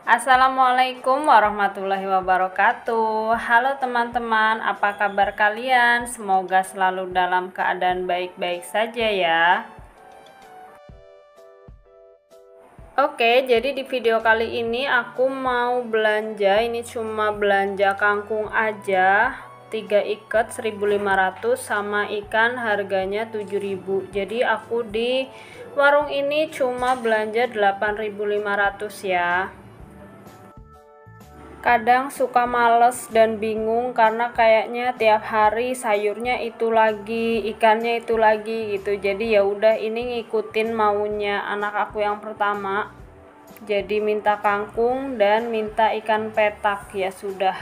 Assalamualaikum warahmatullahi wabarakatuh. Halo teman-teman, apa kabar kalian? Semoga selalu dalam keadaan baik-baik saja ya. Oke, jadi di video kali ini aku mau belanja, ini cuma belanja kangkung aja. 3 ikat 1.500 sama ikan harganya 7.000. Jadi aku di warung ini cuma belanja 8.500 ya. Kadang suka males dan bingung karena kayaknya tiap hari sayurnya itu lagi, ikannya itu lagi gitu. Jadi ya udah, ini ngikutin maunya anak aku yang pertama. Jadi minta kangkung dan minta ikan petak, ya sudah.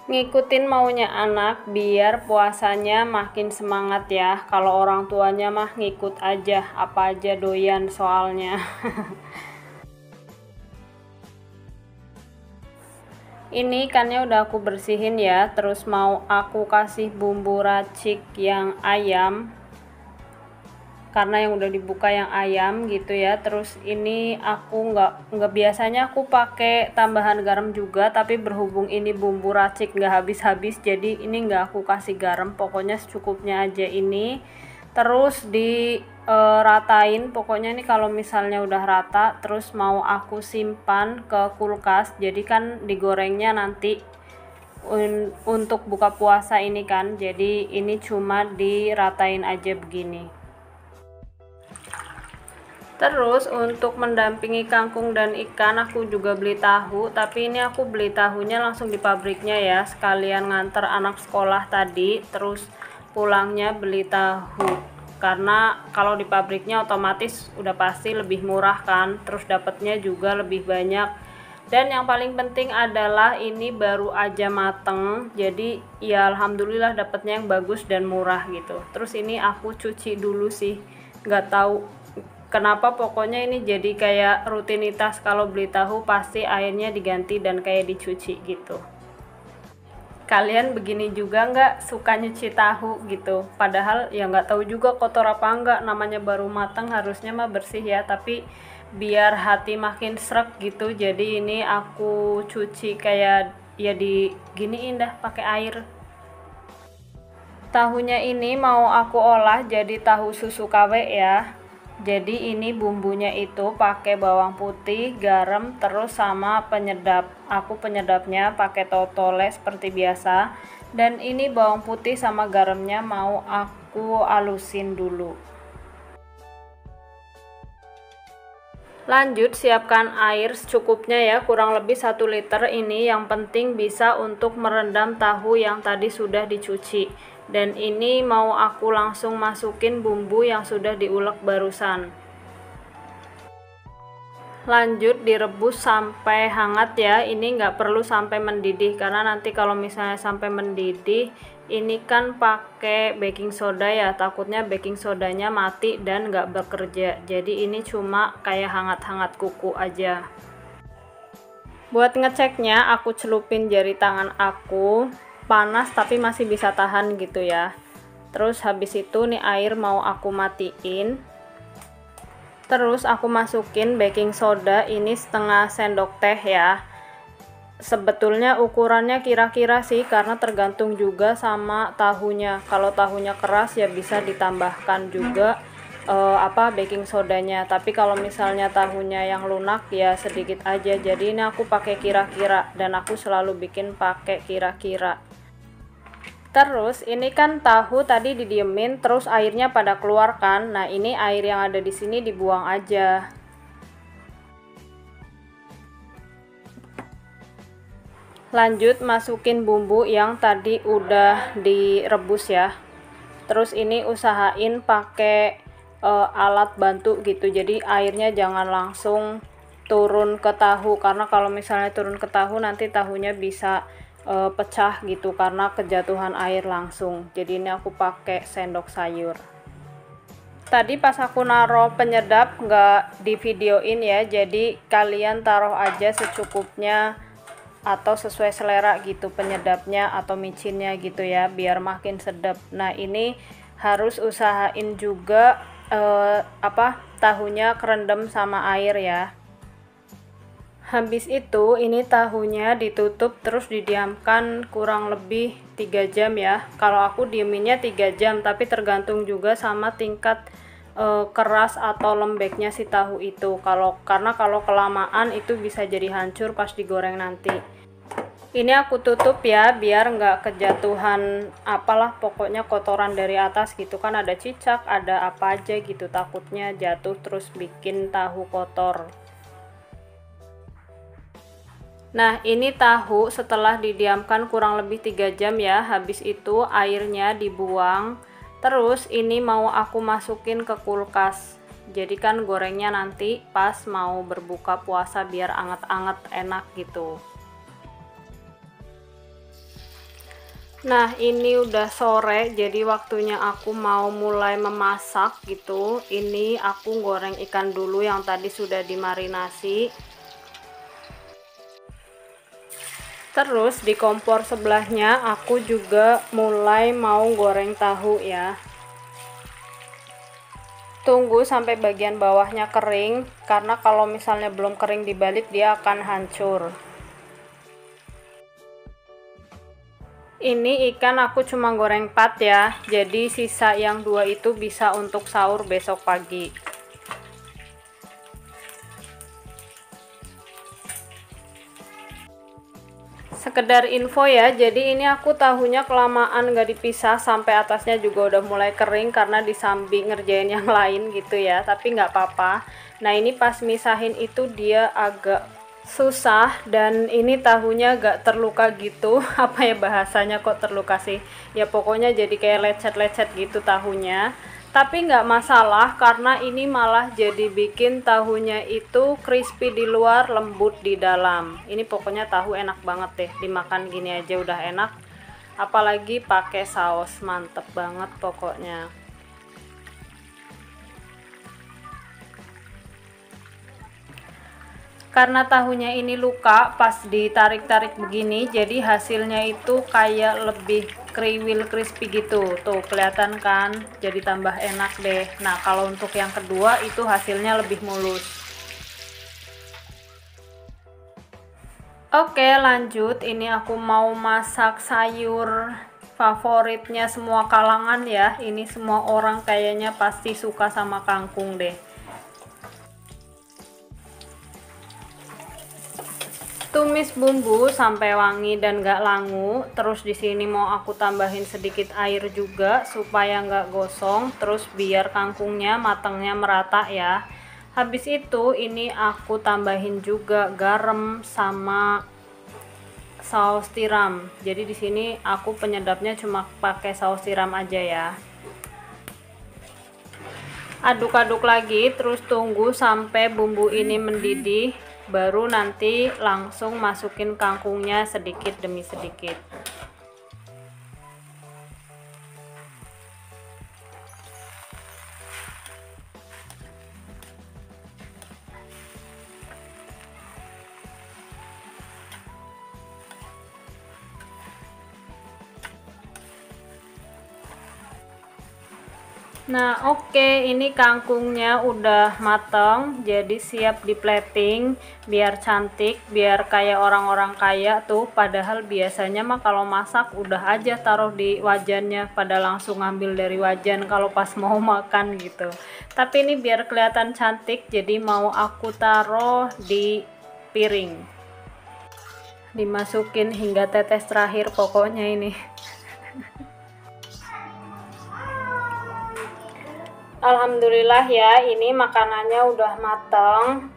Ngikutin maunya anak biar puasanya makin semangat ya. Kalau orang tuanya mah ngikut aja, apa aja doyan soalnya. Ini ikannya udah aku bersihin ya, terus mau aku kasih bumbu racik yang ayam karena yang udah dibuka yang ayam gitu ya. Terus ini aku nggak biasanya aku pakai tambahan garam juga, tapi berhubung ini bumbu racik nggak habis-habis, jadi ini nggak aku kasih garam, pokoknya secukupnya aja ini. Terus ratain, pokoknya ini kalau misalnya udah rata terus mau aku simpan ke kulkas, jadi kan digorengnya nanti untuk buka puasa ini kan, jadi ini cuma diratain aja begini. Terus untuk mendampingi kangkung dan ikan aku juga beli tahu, tapi ini aku beli tahunya langsung di pabriknya ya, sekalian nganter anak sekolah tadi, terus pulangnya beli tahu. Karena kalau di pabriknya otomatis udah pasti lebih murah kan, terus dapatnya juga lebih banyak. Dan yang paling penting adalah ini baru aja mateng, jadi ya alhamdulillah dapatnya yang bagus dan murah gitu. Terus ini aku cuci dulu sih, nggak tahu kenapa, pokoknya ini jadi kayak rutinitas kalau beli tahu pasti airnya diganti dan kayak dicuci gitu. Kalian begini juga nggak, suka nyuci tahu gitu? Padahal ya nggak tahu juga kotor apa enggak, namanya baru matang harusnya mah bersih ya, tapi biar hati makin srek gitu, jadi ini aku cuci kayak ya diginiin dah pakai air. Tahunya ini mau aku olah jadi tahu susu KW ya. Jadi ini bumbunya itu pakai bawang putih, garam, terus sama penyedap. Aku penyedapnya pakai totole seperti biasa. Dan ini bawang putih sama garamnya mau aku alusin dulu. Lanjut siapkan air secukupnya ya, kurang lebih 1 liter ini. Yang penting bisa untuk merendam tahu yang tadi sudah dicuci. Dan ini mau aku langsung masukin bumbu yang sudah diulek barusan. Lanjut direbus sampai hangat ya, ini nggak perlu sampai mendidih, karena nanti kalau misalnya sampai mendidih ini kan pakai baking soda ya, takutnya baking sodanya mati dan nggak bekerja. Jadi ini cuma kayak hangat-hangat kuku aja. Buat ngeceknya aku celupin jari tangan aku, panas tapi masih bisa tahan gitu ya. Terus habis itu nih air mau aku matiin. Terus aku masukin baking soda, ini setengah sendok teh ya. Sebetulnya ukurannya kira-kira sih, karena tergantung juga sama tahunya. Kalau tahunya keras ya bisa ditambahkan juga baking sodanya, tapi kalau misalnya tahunya yang lunak ya sedikit aja. Jadi ini aku pakai kira-kira, dan aku selalu bikin pakai kira-kira. Terus ini kan tahu tadi didiemin, terus airnya pada keluar kan. Nah ini air yang ada di sini dibuang aja. Lanjut masukin bumbu yang tadi udah direbus ya. Terus ini usahain pakai alat bantu gitu, jadi airnya jangan langsung turun ke tahu, karena kalau misalnya turun ke tahu nanti tahunya bisa pecah gitu karena kejatuhan air langsung. Jadi ini aku pakai sendok sayur. Tadi pas aku naruh penyedap nggak di videoin ya, jadi kalian taruh aja secukupnya atau sesuai selera gitu penyedapnya atau micinnya gitu ya, biar makin sedap. Nah ini harus usahain juga tahunya kerendam sama air ya. Habis itu ini tahunya ditutup terus didiamkan kurang lebih 3 jam ya. Kalau aku dieminnya 3 jam, tapi tergantung juga sama tingkat keras atau lembeknya si tahu itu. Karena kalau kelamaan itu bisa jadi hancur pas digoreng nanti. Ini aku tutup ya biar nggak kejatuhan apalah, pokoknya kotoran dari atas gitu kan, ada cicak, ada apa aja gitu, takutnya jatuh terus bikin tahu kotor. Nah, ini tahu setelah didiamkan kurang lebih 3 jam ya. Habis itu airnya dibuang. Terus ini mau aku masukin ke kulkas. Jadi kan gorengnya nanti pas mau berbuka puasa biar anget-anget enak gitu. Nah, ini udah sore, jadi waktunya aku mau mulai memasak gitu. Ini aku goreng ikan dulu yang tadi sudah dimarinasi. Terus di kompor sebelahnya aku juga mulai mau goreng tahu ya. Tunggu sampai bagian bawahnya kering, karena kalau misalnya belum kering dibalik dia akan hancur. Ini ikan aku cuma goreng 4 ya, jadi sisa yang 2 itu bisa untuk sahur besok pagi. Sekedar info ya, jadi ini aku tahunya kelamaan gak dipisah sampai atasnya juga udah mulai kering karena disambi ngerjain yang lain gitu ya, tapi nggak apa-apa. Nah, ini pas misahin itu dia agak susah, dan ini tahunya gak terluka gitu. Apa ya bahasanya, kok terluka sih ya, pokoknya jadi kayak lecet-lecet gitu tahunya. Tapi nggak masalah karena ini malah jadi bikin tahunya itu crispy di luar, lembut di dalam. Ini pokoknya tahu enak banget deh, dimakan gini aja udah enak, apalagi pakai saus, mantep banget pokoknya. Karena tahunya ini luka pas ditarik-tarik begini, jadi hasilnya itu kayak lebih kriwil crispy gitu. Tuh kelihatan kan, jadi tambah enak deh. Nah, kalau untuk yang kedua itu hasilnya lebih mulus. Oke, lanjut. Ini aku mau masak sayur favoritnya semua kalangan ya. Ini semua orang kayaknya pasti suka sama kangkung deh. Tumis bumbu sampai wangi dan gak langu. Terus di sini mau aku tambahin sedikit air juga supaya gak gosong. Terus biar kangkungnya matangnya merata ya. Habis itu ini aku tambahin juga garam sama saus tiram. Jadi di sini aku penyedapnya cuma pakai saus tiram aja ya. Aduk-aduk lagi, terus tunggu sampai bumbu ini mendidih. Baru nanti langsung masukin kangkungnya sedikit demi sedikit. Nah, oke, ini kangkungnya udah mateng, jadi siap di plating biar cantik, biar kayak orang-orang kaya tuh. Padahal biasanya mah kalau masak udah aja taruh di wajannya, pada langsung ngambil dari wajan kalau pas mau makan gitu. Tapi ini biar kelihatan cantik, jadi mau aku taruh di piring. Dimasukin hingga tetes terakhir pokoknya ini. Alhamdulillah ya, ini makanannya udah mateng.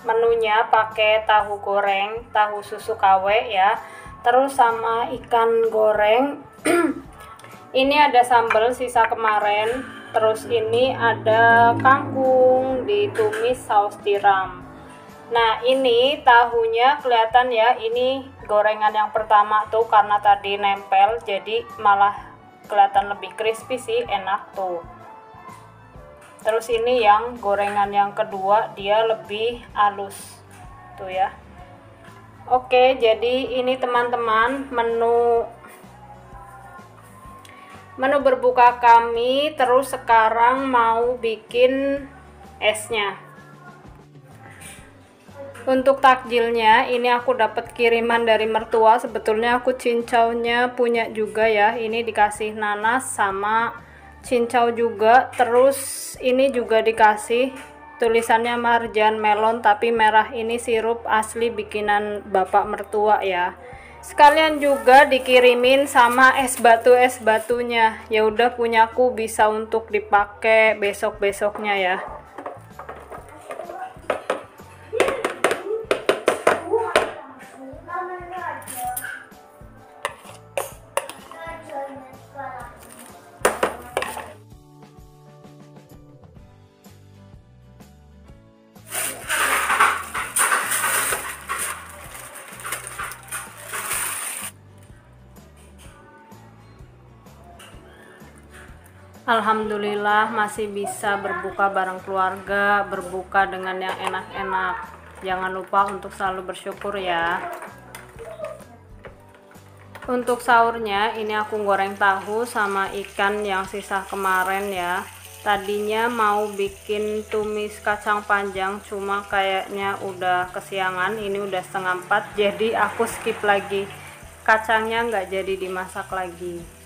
Menunya pakai tahu goreng, tahu susu KW ya. Terus sama ikan goreng. Ini ada sambal sisa kemarin. Terus ini ada kangkung ditumis saus tiram. Nah, ini tahunya kelihatan ya, ini gorengan yang pertama tuh karena tadi nempel, jadi malah kelihatan lebih crispy sih, enak tuh. Terus ini yang gorengan yang kedua, dia lebih halus tuh ya. Oke, jadi ini teman-teman menu berbuka kami. Terus sekarang mau bikin esnya. Untuk takjilnya ini aku dapat kiriman dari mertua. Sebetulnya aku cincaunya punya juga ya. Ini dikasih nanas sama cincau juga. Terus ini juga dikasih tulisannya marjan melon tapi merah. Ini sirup asli bikinan bapak mertua ya. Sekalian juga dikirimin sama es batunya. Ya udah, punyaku bisa untuk dipakai besok-besoknya ya. Alhamdulillah masih bisa berbuka bareng keluarga, berbuka dengan yang enak-enak. Jangan lupa untuk selalu bersyukur ya. Untuk sahurnya ini aku goreng tahu sama ikan yang sisa kemarin ya. Tadinya mau bikin tumis kacang panjang, cuma kayaknya udah kesiangan. Ini udah 3:30, jadi aku skip lagi. Kacangnya nggak jadi dimasak lagi.